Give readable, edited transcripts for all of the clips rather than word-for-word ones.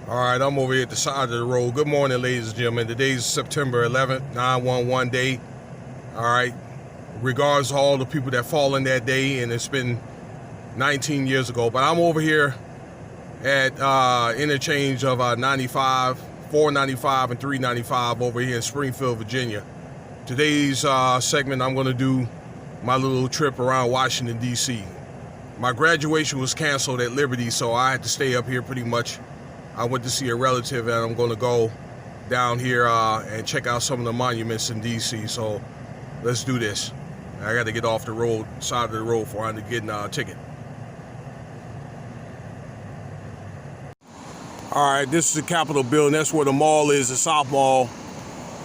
All right, I'm over here at the side of the road. Good morning, ladies and gentlemen. Today's September 11th, 911 day. All right, regards to all the people that fall in that day, and it's been 19 years ago. But I'm over here at interchange of 95, 495, and 395 over here in Springfield, Virginia. Today's segment, I'm going to do my little trip around Washington, D.C. My graduation was canceled at Liberty, so I had to stay up here pretty much. I went to see a relative, and I'm going to go down here and check out some of the monuments in D.C. So let's do this. I got to get off the road, side of the road, before I get a ticket. All right, this is the Capitol building. That's where the mall is, the South Mall,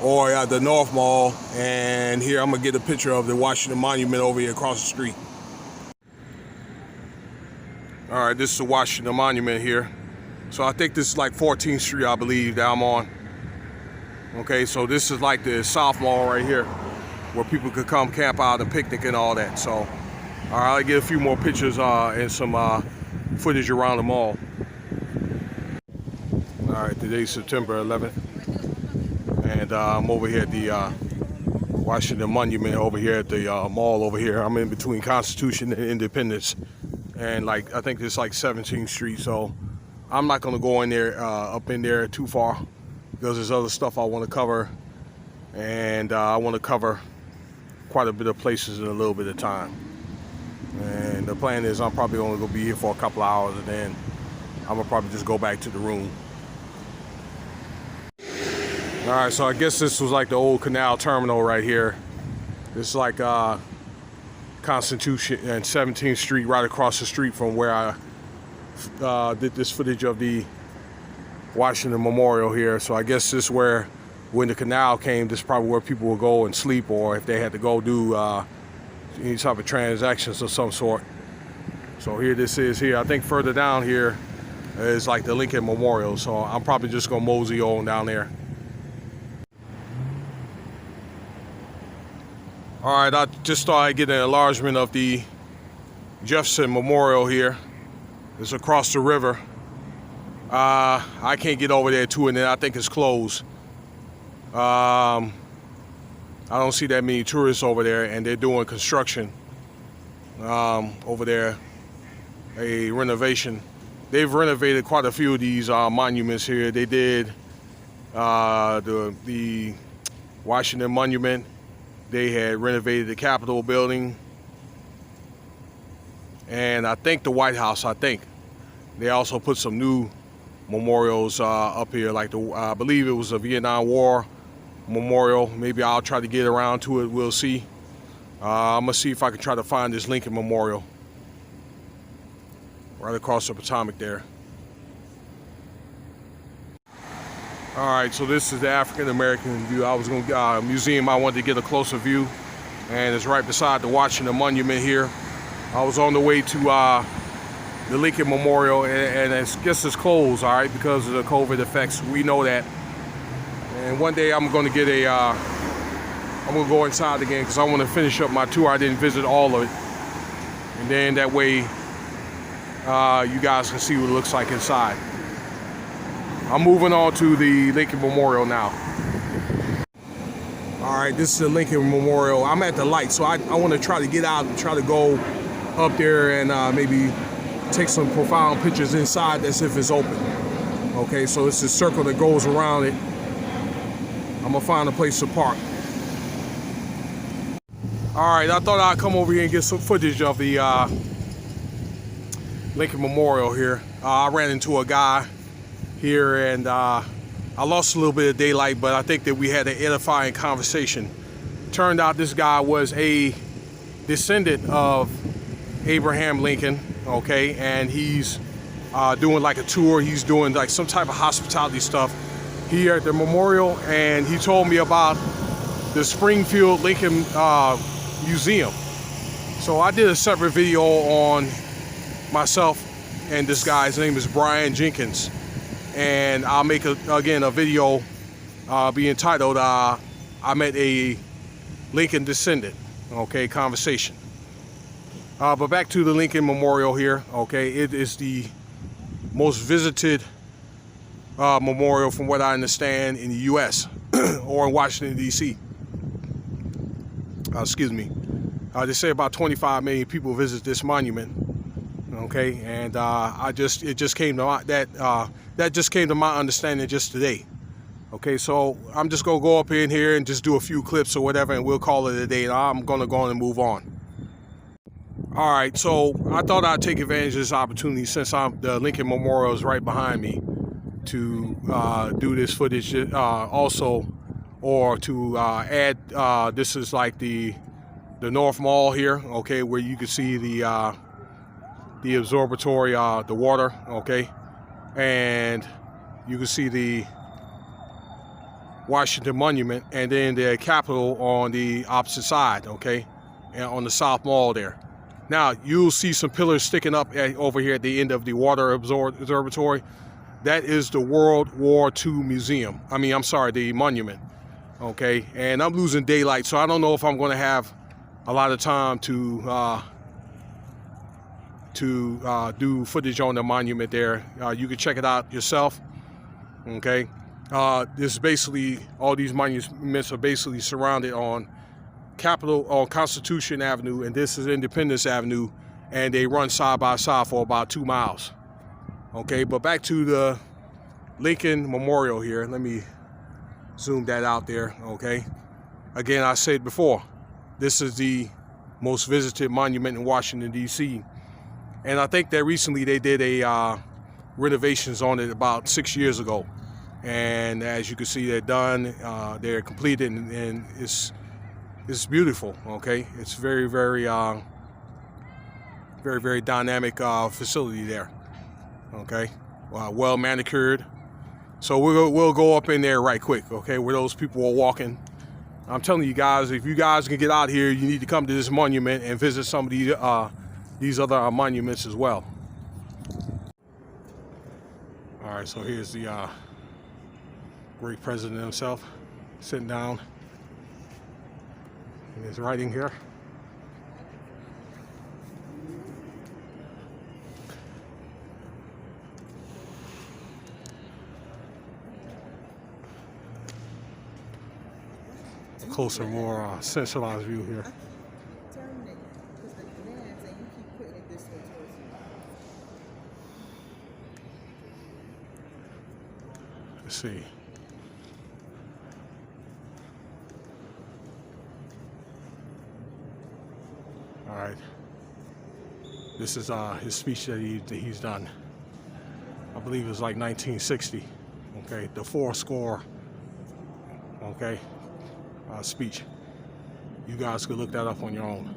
or the North Mall. And here I'm going to get a picture of the Washington Monument over here across the street. All right, this is the Washington Monument here. So I think this is like 14th Street, I believe, that I'm on. Okay, so this is like the South Mall right here, where people could come camp out and picnic and all that. So, all right, I'll get a few more pictures and some footage around the mall. All right, today's September 11th, and I'm over here at the Washington Monument over here at the mall over here. I'm in between Constitution and Independence, and like I think it's like 17th Street. So I'm not gonna go in there, up in there too far, because there's other stuff I want to cover, and I want to cover quite a bit of places in a little bit of time. And the plan is I'm probably only gonna be here for a couple hours, and then I'm gonna probably just go back to the room. All right, so I guess this was like the old canal terminal right here. This is like Constitution and 17th Street, right across the street from where I did this footage of the Washington Memorial here. So I guess this is where, when the canal came, this is probably where people would go and sleep, or if they had to go do any type of transactions of some sort. So here this is here. I think further down here is like the Lincoln Memorial. So I'm probably just gonna mosey on down there. All right, I just thought I'd get an enlargement of the Jefferson Memorial here. It's across the river. I can't get over there too, and then I think it's closed. I don't see that many tourists over there, and they're doing construction over there, a renovation. They've renovated quite a few of these monuments here. They did the Washington Monument. They had renovated the Capitol building, and I think the White House. I think they also put some new memorials up here, like I believe it was a Vietnam War memorial. Maybe I'll try to get around to it. We'll see. I'm gonna see if I can try to find this Lincoln Memorial right across the Potomac there. All right, so this is the African American view. I was going to museum. I wanted to get a closer view, and it's right beside the Washington Monument here. I was on the way to the Lincoln Memorial, and I guess it's closed, all right, because of the COVID effects. We know that. And one day I'm going to get I'm going to go inside again, because I want to finish up my tour. I didn't visit all of it, and then that way you guys can see what it looks like inside. I'm moving on to the Lincoln Memorial now. All right, this is the Lincoln Memorial. I'm at the light, so I want to try to get out and try to go up there and maybe take some profound pictures inside as if it's open. Okay, so it's a circle that goes around it. I'm gonna find a place to park. All right, I thought I'd come over here and get some footage of the Lincoln Memorial here. I ran into a guy here, and I lost a little bit of daylight, but I think that we had an edifying conversation. Turned out this guy was a descendant of Abraham Lincoln, okay, and he's doing like a tour. He's doing like some type of hospitality stuff here at the memorial, and he told me about the Springfield Lincoln Museum. So I did a separate video on myself and this guy. His name is Brian Jenkins. And I'll make again a video be entitled I Met a Lincoln Descendant, okay, conversation. But back to the Lincoln Memorial here, okay. It is the most visited memorial, from what I understand, in the U.S. or in Washington, D.C. Excuse me. They say about 25 million people visit this monument. Okay, and it just came to that just came to my understanding just today. Okay, so I'm just gonna go up in here and just do a few clips or whatever, and we'll call it a day. And I'm gonna go on and move on. All right, so I thought I'd take advantage of this opportunity, since the Lincoln Memorial is right behind me, to do this footage also, or to add. This is like the North Mall here, okay, where you can see the observatory, the water, okay, and you can see the Washington Monument, and then the Capitol on the opposite side, okay, and on the South Mall there. Now, you'll see some pillars sticking up over here at the end of the water observatory. That is the World War II museum. The monument, okay? And I'm losing daylight, so I don't know if I'm going to have a lot of time to do footage on the monument there. You can check it out yourself, okay? This basically, all these monuments are basically surrounded on Constitution Avenue, and this is Independence Avenue, and they run side by side for about 2 miles. Okay, but back to the Lincoln Memorial here. Let me zoom that out there, okay? Again, I said before, this is the most visited monument in Washington, D.C. And I think that recently they did a renovations on it about 6 years ago. And as you can see, they're done, they're completed, and it's beautiful, okay? It's very, very, very, very dynamic facility there, okay? Well manicured. So we'll go up in there right quick, okay, where those people are walking. I'm telling you guys, if you guys can get out here, you need to come to this monument and visit some of these other monuments as well. All right, so here's the great president himself sitting down in his writing here. Closer, more centralized view here. Let's see. All right. This is his speech that he's done. I believe it was like 1960. Okay, the 4-score. Okay. Speech. You guys could look that up on your own.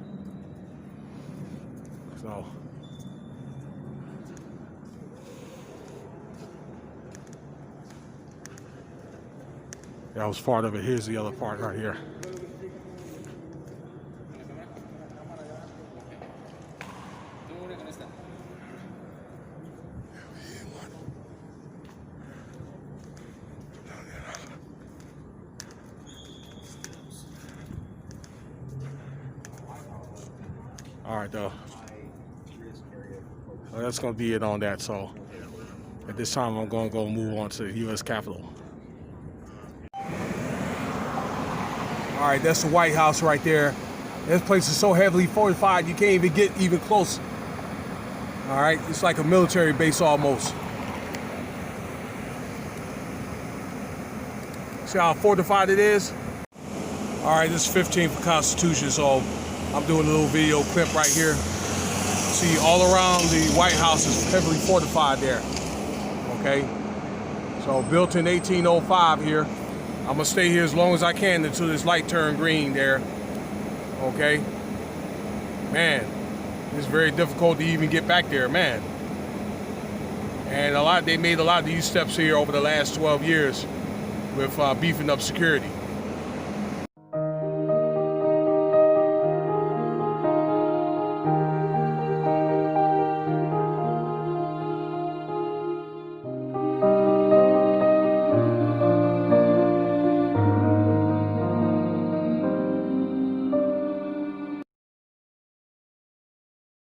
So that was part of it. Here's the other part right here. All right, though. Well, that's going to be it on that. So at this time, I'm going to go move on to the U.S. Capitol. All right, that's the White House right there. This place is so heavily fortified, you can't even get even close. All right, it's like a military base almost. See how fortified it is? All right, this is 15 for Constitution, so I'm doing a little video clip right here. See, all around the White House is heavily fortified there, okay? So built in 1805 here. I'm gonna stay here as long as I can until this light turn green there, okay? Man, it's very difficult to even get back there, man. And they made a lot of these steps here over the last 12 years with beefing up security.